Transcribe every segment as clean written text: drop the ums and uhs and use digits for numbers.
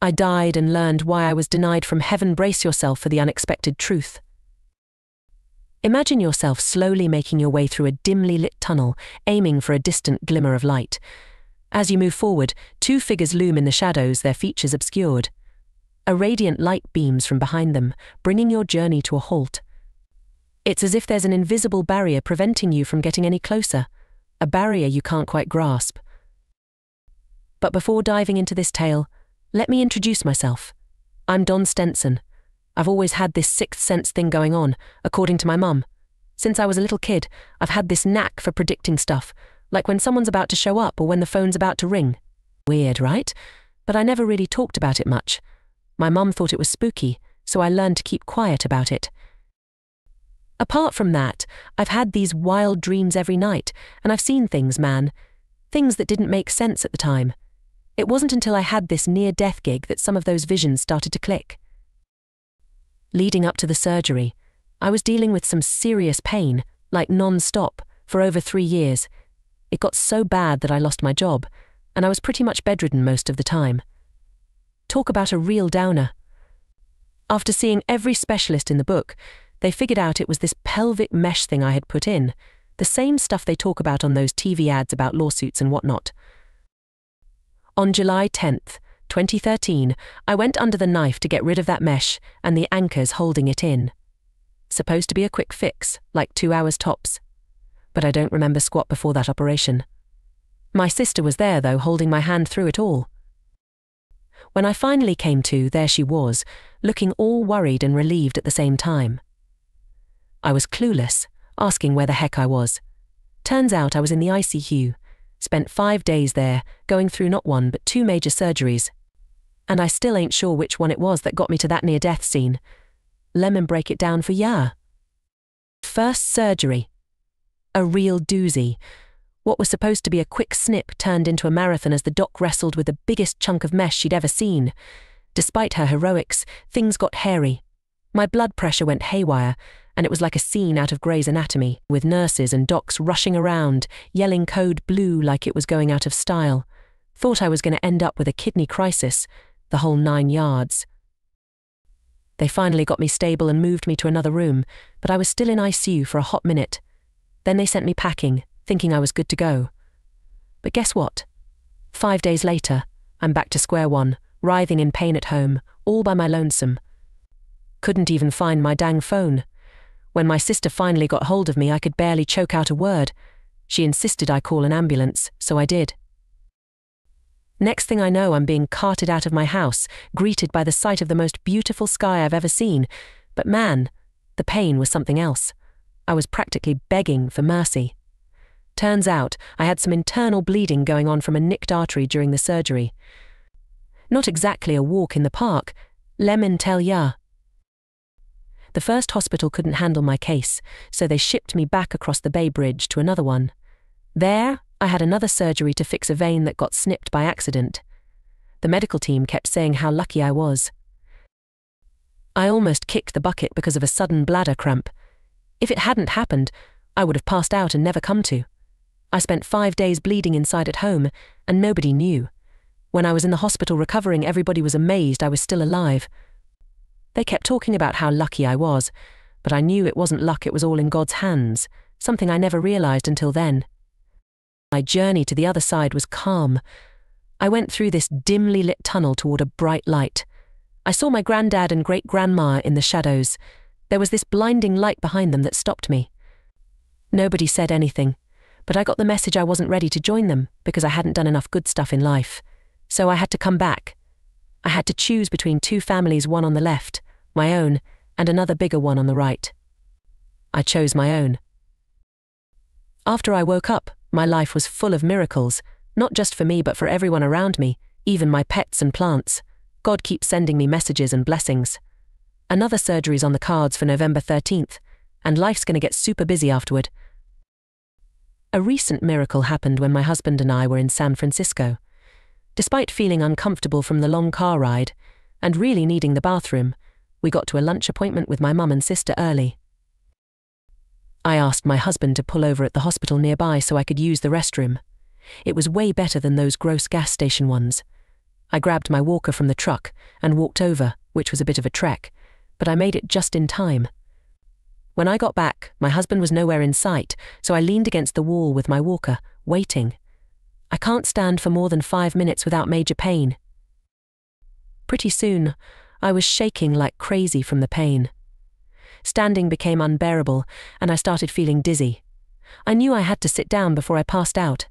I died and learned why I was denied from heaven. Brace yourself for the unexpected truth. Imagine yourself slowly making your way through a dimly lit tunnel, aiming for a distant glimmer of light. As you move forward, two figures loom in the shadows, their features obscured. A radiant light beams from behind them, bringing your journey to a halt. It's as if there's an invisible barrier preventing you from getting any closer, a barrier you can't quite grasp. But before diving into this tale, let me introduce myself. I'm Don Stenson. I've always had this sixth sense thing going on, according to my mum. Since I was a little kid, I've had this knack for predicting stuff, like when someone's about to show up or when the phone's about to ring. Weird, right? But I never really talked about it much. My mum thought it was spooky, so I learned to keep quiet about it. Apart from that, I've had these wild dreams every night, and I've seen things, man. Things that didn't make sense at the time. It wasn't until I had this near-death gig that some of those visions started to click. Leading up to the surgery, I was dealing with some serious pain, like non-stop, for over 3 years. It got so bad that I lost my job, and I was pretty much bedridden most of the time. Talk about a real downer. After seeing every specialist in the book, they figured out it was this pelvic mesh thing I had put in, the same stuff they talk about on those TV ads about lawsuits and whatnot. On July 10th, 2013, I went under the knife to get rid of that mesh and the anchors holding it in. Supposed to be a quick fix, like 2 hours tops. But I don't remember squat before that operation. My sister was there, though, holding my hand through it all. When I finally came to, there she was, looking all worried and relieved at the same time. I was clueless, asking where the heck I was. Turns out I was in the ICU. Spent 5 days there, going through not one but 2 major surgeries. And I still ain't sure which one it was that got me to that near-death scene. Lemon break it down for ya. First surgery. A real doozy. What was supposed to be a quick snip turned into a marathon as the doc wrestled with the biggest chunk of mesh she'd ever seen. Despite her heroics, things got hairy. My blood pressure went haywire, and it was like a scene out of Grey's Anatomy, with nurses and docs rushing around, yelling code blue like it was going out of style. Thought I was going to end up with a kidney crisis, the whole 9 yards. They finally got me stable and moved me to another room, but I was still in ICU for a hot minute. Then they sent me packing, thinking I was good to go. But guess what? 5 days later, I'm back to square one, writhing in pain at home, all by my lonesome. Couldn't even find my dang phone. When my sister finally got hold of me, I could barely choke out a word. She insisted I call an ambulance, so I did. Next thing I know, I'm being carted out of my house, greeted by the sight of the most beautiful sky I've ever seen. But man, the pain was something else. I was practically begging for mercy. Turns out, I had some internal bleeding going on from a nicked artery during the surgery. Not exactly a walk in the park. Lemon tell ya. The first hospital couldn't handle my case, so they shipped me back across the Bay Bridge to another one. There, I had another surgery to fix a vein that got snipped by accident. The medical team kept saying how lucky I was. I almost kicked the bucket because of a sudden bladder cramp. If it hadn't happened, I would have passed out and never come to. I spent 5 days bleeding inside at home, and nobody knew. When I was in the hospital recovering, everybody was amazed I was still alive. They kept talking about how lucky I was, but I knew it wasn't luck, it was all in God's hands, something I never realized until then. My journey to the other side was calm. I went through this dimly lit tunnel toward a bright light. I saw my granddad and great-grandma in the shadows. There was this blinding light behind them that stopped me. Nobody said anything, but I got the message I wasn't ready to join them because I hadn't done enough good stuff in life. So I had to come back. I had to choose between 2 families, one on the left, my own, and another bigger one on the right. I chose my own. After I woke up, my life was full of miracles, not just for me but for everyone around me, even my pets and plants. God keeps sending me messages and blessings. Another surgery's on the cards for November 13th, and life's going to get super busy afterward. A recent miracle happened when my husband and I were in San Francisco. Despite feeling uncomfortable from the long car ride, and really needing the bathroom, we got to a lunch appointment with my mum and sister early. I asked my husband to pull over at the hospital nearby so I could use the restroom. It was way better than those gross gas station ones. I grabbed my walker from the truck and walked over, which was a bit of a trek, but I made it just in time. When I got back, my husband was nowhere in sight, so I leaned against the wall with my walker, waiting. I can't stand for more than 5 minutes without major pain. Pretty soon, I was shaking like crazy from the pain. Standing became unbearable, and I started feeling dizzy. I knew I had to sit down before I passed out.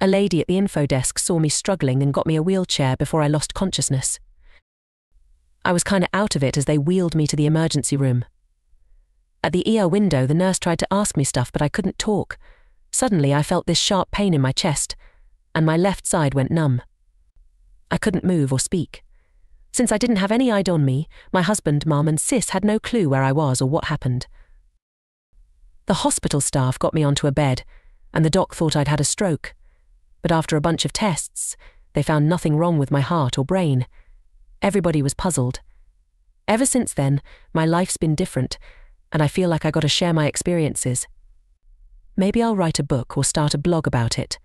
A lady at the info desk saw me struggling and got me a wheelchair before I lost consciousness. I was kinda out of it as they wheeled me to the emergency room. At the ER window, the nurse tried to ask me stuff, but I couldn't talk. Suddenly, I felt this sharp pain in my chest, and my left side went numb. I couldn't move or speak. Since I didn't have any ID on me, my husband, mum, and sis had no clue where I was or what happened. The hospital staff got me onto a bed, and the doc thought I'd had a stroke. But after a bunch of tests, they found nothing wrong with my heart or brain. Everybody was puzzled. Ever since then, my life's been different, and I feel like I gotta share my experiences. Maybe I'll write a book or start a blog about it.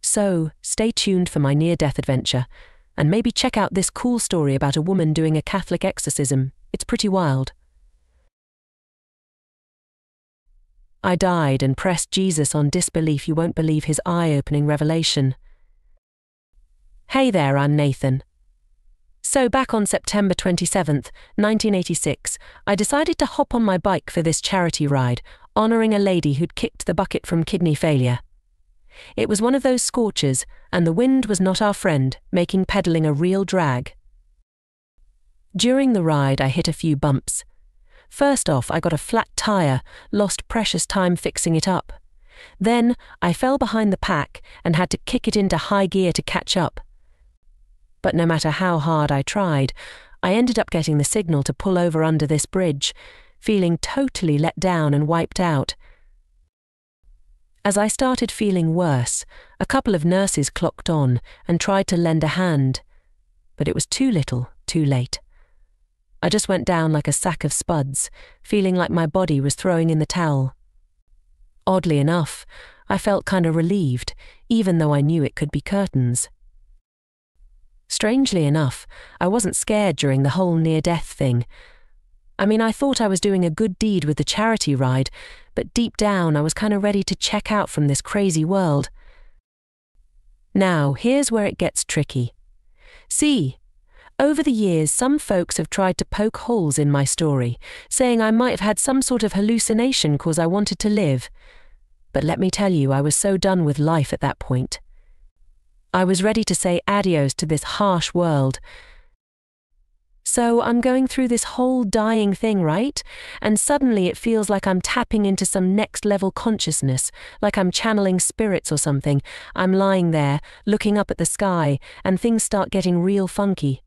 So, stay tuned for my near-death adventure, and maybe check out this cool story about a woman doing a Catholic exorcism. It's pretty wild. I died and pressed Jesus on disbelief. You won't believe his eye-opening revelation. Hey there, I'm Nathan. So back on September 27th, 1986, I decided to hop on my bike for this charity ride, honouring a lady who'd kicked the bucket from kidney failure. It was one of those scorchers, and the wind was not our friend, making pedalling a real drag. During the ride, I hit a few bumps. First off, I got a flat tyre, lost precious time fixing it up. Then, I fell behind the pack and had to kick it into high gear to catch up. But no matter how hard I tried, I ended up getting the signal to pull over under this bridge, feeling totally let down and wiped out. As I started feeling worse, a couple of nurses clocked on and tried to lend a hand, but it was too little, too late. I just went down like a sack of spuds, feeling like my body was throwing in the towel. Oddly enough, I felt kind of relieved, even though I knew it could be curtains. Strangely enough, I wasn't scared during the whole near-death thing. I mean, I thought I was doing a good deed with the charity ride, but deep down I was kind of ready to check out from this crazy world. Now, here's where it gets tricky. See, over the years, some folks have tried to poke holes in my story, saying I might have had some sort of hallucination cause I wanted to live. But let me tell you, I was so done with life at that point. I was ready to say adios to this harsh world. So I'm going through this whole dying thing, right? And suddenly it feels like I'm tapping into some next-level consciousness, like I'm channeling spirits or something. I'm lying there, looking up at the sky, and things start getting real funky.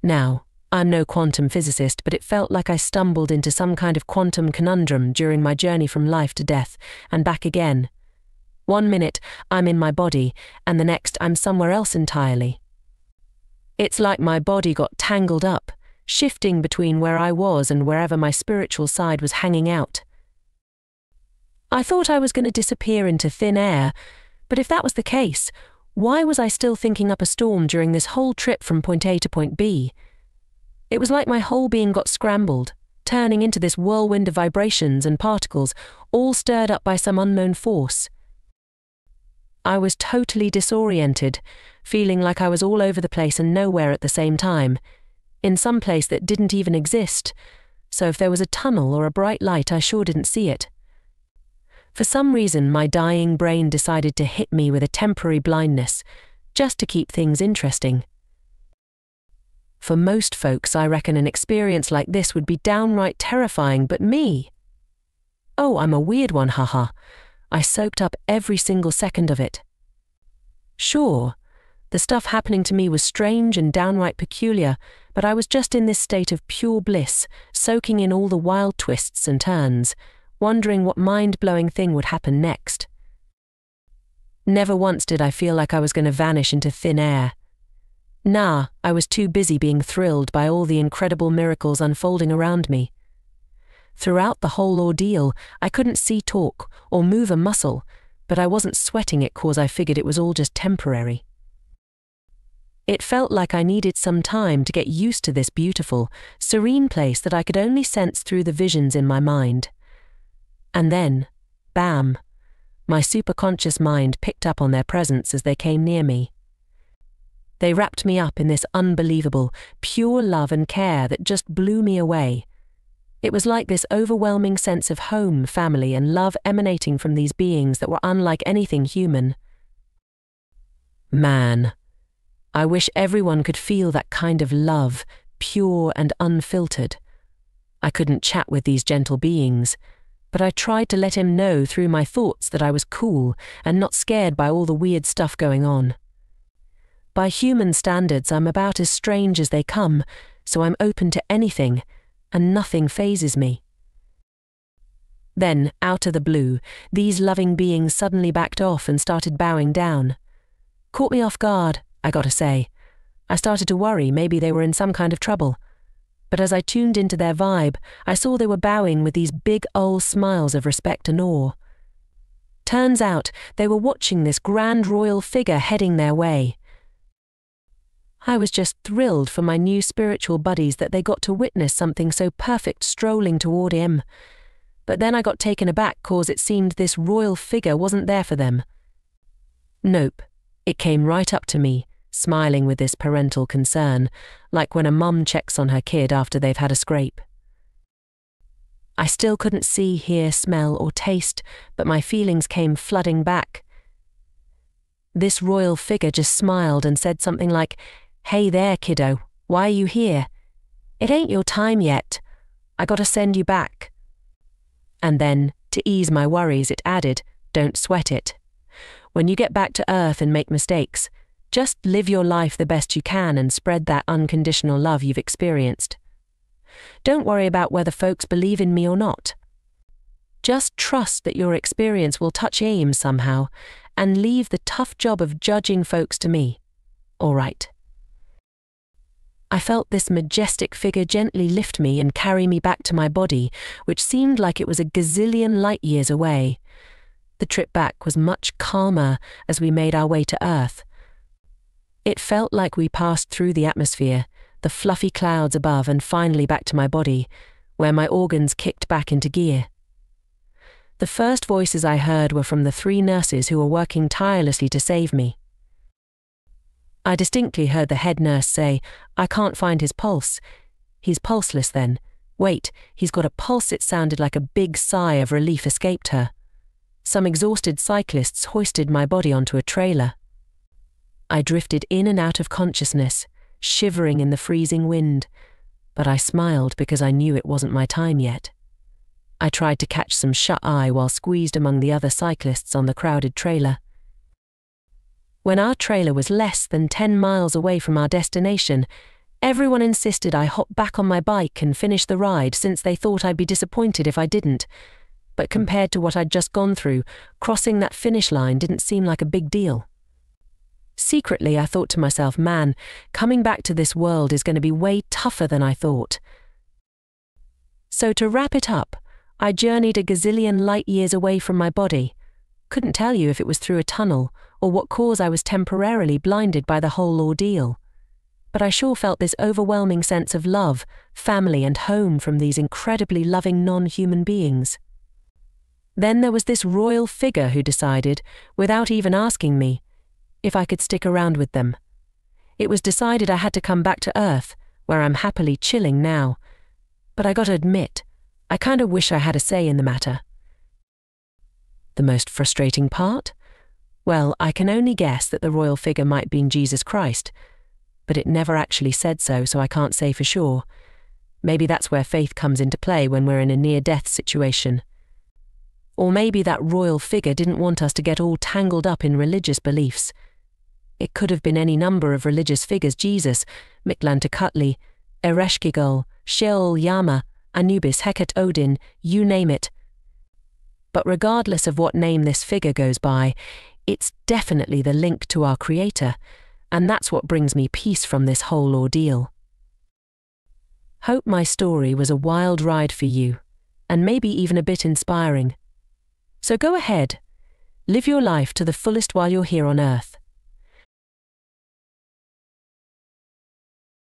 Now, I'm no quantum physicist, but it felt like I stumbled into some kind of quantum conundrum during my journey from life to death, and back again. 1 minute, I'm in my body, and the next, I'm somewhere else entirely. It's like my body got tangled up, shifting between where I was and wherever my spiritual side was hanging out. I thought I was going to disappear into thin air, but if that was the case, why was I still thinking up a storm during this whole trip from point A to point B? It was like my whole being got scrambled, turning into this whirlwind of vibrations and particles, all stirred up by some unknown force. I was totally disoriented, feeling like I was all over the place and nowhere at the same time, in some place that didn't even exist, so if there was a tunnel or a bright light, I sure didn't see it. For some reason, my dying brain decided to hit me with a temporary blindness, just to keep things interesting. For most folks, I reckon an experience like this would be downright terrifying, but me? Oh, I'm a weird one, haha. I soaked up every single second of it. Sure, the stuff happening to me was strange and downright peculiar, but I was just in this state of pure bliss, soaking in all the wild twists and turns, wondering what mind-blowing thing would happen next. Never once did I feel like I was going to vanish into thin air. Nah, I was too busy being thrilled by all the incredible miracles unfolding around me. Throughout the whole ordeal, I couldn't see, talk, or move a muscle, but I wasn't sweating it cause I figured it was all just temporary. It felt like I needed some time to get used to this beautiful, serene place that I could only sense through the visions in my mind. And then, bam, my superconscious mind picked up on their presence as they came near me. They wrapped me up in this unbelievable, pure love and care that just blew me away. It was like this overwhelming sense of home, family, and love emanating from these beings that were unlike anything human. Man, I wish everyone could feel that kind of love, pure and unfiltered. I couldn't chat with these gentle beings, but I tried to let him know through my thoughts that I was cool and not scared by all the weird stuff going on. By human standards, I'm about as strange as they come, so I'm open to anything, and nothing fazes me. Then, out of the blue, these loving beings suddenly backed off and started bowing down. Caught me off guard, I gotta say. I started to worry maybe they were in some kind of trouble. But as I tuned into their vibe, I saw they were bowing with these big old smiles of respect and awe. Turns out they were watching this grand royal figure heading their way. I was just thrilled for my new spiritual buddies that they got to witness something so perfect strolling toward him. But then I got taken aback cause it seemed this royal figure wasn't there for them. Nope, it came right up to me, smiling with this parental concern, like when a mum checks on her kid after they've had a scrape. I still couldn't see, hear, smell, or taste, but my feelings came flooding back. This royal figure just smiled and said something like, "Hey there, kiddo, why are you here? It ain't your time yet. I gotta send you back." And then, to ease my worries, it added, "Don't sweat it. When you get back to Earth and make mistakes, just live your life the best you can and spread that unconditional love you've experienced. Don't worry about whether folks believe in me or not. Just trust that your experience will touch aim somehow and leave the tough job of judging folks to me. All right." I felt this majestic figure gently lift me and carry me back to my body, which seemed like it was a gazillion light years away. The trip back was much calmer as we made our way to Earth. It felt like we passed through the atmosphere, the fluffy clouds above, and finally back to my body, where my organs kicked back into gear. The first voices I heard were from the 3 nurses who were working tirelessly to save me. I distinctly heard the head nurse say, "I can't find his pulse." "He's pulseless then. Wait, he's got a pulse." It sounded like a big sigh of relief escaped her. Some exhausted cyclists hoisted my body onto a trailer. I drifted in and out of consciousness, shivering in the freezing wind, but I smiled because I knew it wasn't my time yet. I tried to catch some shut-eye while squeezed among the other cyclists on the crowded trailer. When our trailer was less than 10 miles away from our destination, everyone insisted I hop back on my bike and finish the ride since they thought I'd be disappointed if I didn't. But compared to what I'd just gone through, crossing that finish line didn't seem like a big deal. Secretly, I thought to myself, man, coming back to this world is going to be way tougher than I thought. So to wrap it up, I journeyed a gazillion light years away from my body. Couldn't tell you if it was through a tunnel or what cause I was temporarily blinded by the whole ordeal. But I sure felt this overwhelming sense of love, family, and home from these incredibly loving non-human beings. Then there was this royal figure who decided, without even asking me, if I could stick around with them. It was decided I had to come back to Earth, where I'm happily chilling now. But I gotta admit, I kinda wish I had a say in the matter. The most frustrating part? Well, I can only guess that the royal figure might have been Jesus Christ, but it never actually said so I can't say for sure. Maybe that's where faith comes into play when we're in a near-death situation. Or maybe that royal figure didn't want us to get all tangled up in religious beliefs. It could have been any number of religious figures: Jesus, Mictlantecuhtli, Ereshkigal, Sheol Yama, Anubis, Heket, Odin, you name it. But regardless of what name this figure goes by, it's definitely the link to our Creator, and that's what brings me peace from this whole ordeal. Hope my story was a wild ride for you, and maybe even a bit inspiring. So go ahead, live your life to the fullest while you're here on Earth.